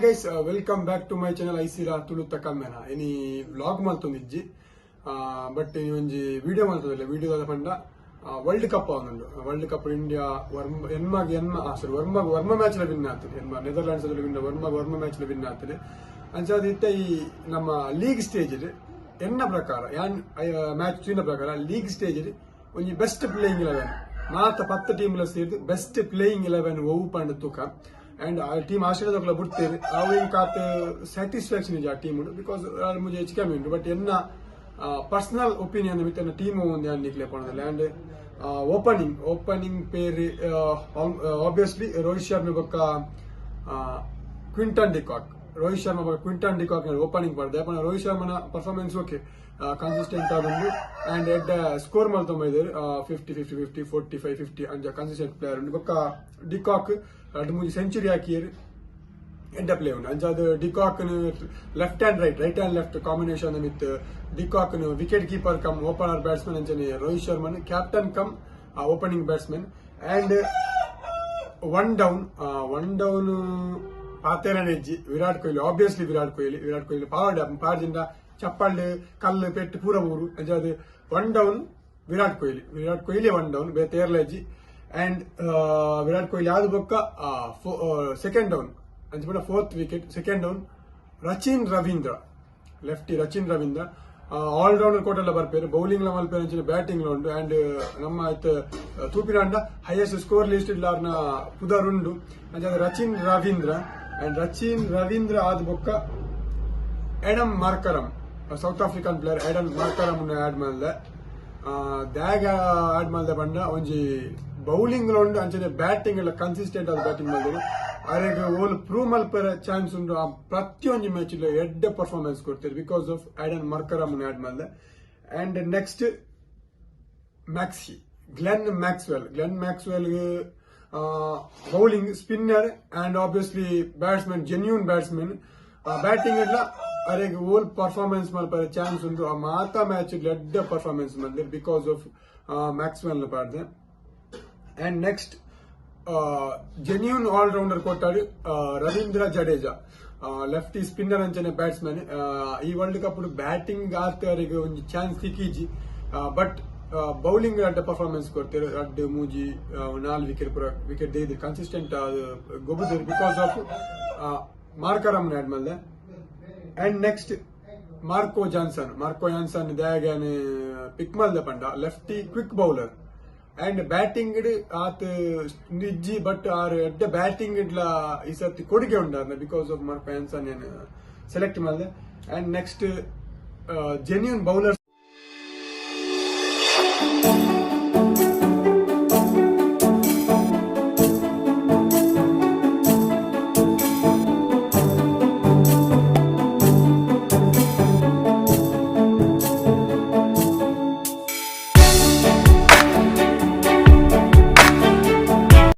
guys, welcome back to my channel. Aisira Tuluta Kamena. Any vlog maltonijji, but any onji video maltodilla. Video da panda World Cup avunundo. World Cup India Verma match la win aatide. Netherlands alli win Verma match la win aatide. Anchadi itta ee namma league stage ide enna prakara yan match china prakara league stage ide onji best playing 11 ಮಾತ 10 team ಲ ಸೇರಿದು best playing 11 ಓವು ಪಂಡ ತುಕ and our team Australia dokla butteri awin kat satisfaction is our team because mujhe hechika mindu but enna personal opinion mitena team undi an nikle ponadalla and opening pair obviously Rohit Sharma bokka Quinton de Kock opening parde apna Rohit Sharma na performance okay consistent agundu and at score maltoma idaru 50 45 50 anja consistent player undi bokka de Kock ಅದು ಮುಜಿ century ಹಾಕಿಯರು ಎಂಡ play ಉಂಡು ಅಂಚಾದ de Kock left and right and left combination with de Kock wicket keeper cum opener batsman ಅಂಚನೆ ರೋಹಿತ್ ಶರ್ಮನ್ captain cum opening batsman and one down ಪಾತೇರನೆಜ್ಜಿ Virat Kohli obviously Virat Kohli ಪಾರ್ಜಿಂದ ಚಪ್ಪಲ್ ಕಲ್ಲು ಪೆಟ್ಟು ಪೂರ ಊರು ಅಂಚಾದ one down Virat Kohli one down ಬೇತೇರ್ಲೆಜ್ಜಿ and Virat Kohli adu bokka second down anchipura fourth wicket second down Rachin Ravindra lefty Rachin Ravindra all rounder kotalla barperu bowling la malperu anchine batting la undu and namma tupinanda highest score list illarna pudarundu anchade Rachin Ravindra adu bokka Adam Markram South African player Adam Markram unna add malde add malde banda onji bowling ಉಂಡು ಅಂಚನೆ batting ಎಲ್ಲ consistent ಆದ batting ಮಾಡಿದ್ರು ಅವರಿಗೆ ಓಲ್ prove ಮಲ್ಪರ chance ಉಂಟು ಆ ಪ್ರತಿಯೊಂದು match ಇಲ್ಲ ಎಡ್ಡೆ ಪರ್ಫಾರ್ಮೆನ್ಸ್ ಕೊಡ್ತಾರೆ ಬಿಕಾಸ್ ಆಫ್ ಆಡನ್ ಮರ್ಕರಮ್ ಆಡ್ ಮಾಡಿದೆ and next Glenn Maxwell bowling spinner and obviously batsman genuine batsman batting ಎಲ್ಲ ಅವರಿಗೆ ಓಲ್ ಪರ್ಫಾರ್ಮೆನ್ಸ್ ಮಲ್ಪರ ಚಾನ್ಸ್ ಉಂಟು ಆ ಮಾತಾ ಮ್ಯಾಚ್ ಎಡ್ಡೆ ಪರ್ಫಾರ್ಮೆನ್ಸ್ ಮಾಡಿದೆ ಬಿಕಾಸ್ ಆಫ್ ಮ್ಯಾಕ್ಸ್ವೆಲ್ ಪಾಡ್ದೆ and next genuine all-rounder kottadu Ravindra Jadeja lefty spinner anchane batsman ee world cup batting aartarige onji chance sikiji but bowling adda performance kortere adde muji 4 wicket deyide consistent gobudir because of Markram add malde and next Marco Jansen dayagane pick malde panda lefty quick bowler and batting at nijji but are at the batting idla isati kodige undarna because of Mark Hansen and select malde and next genuine bowlers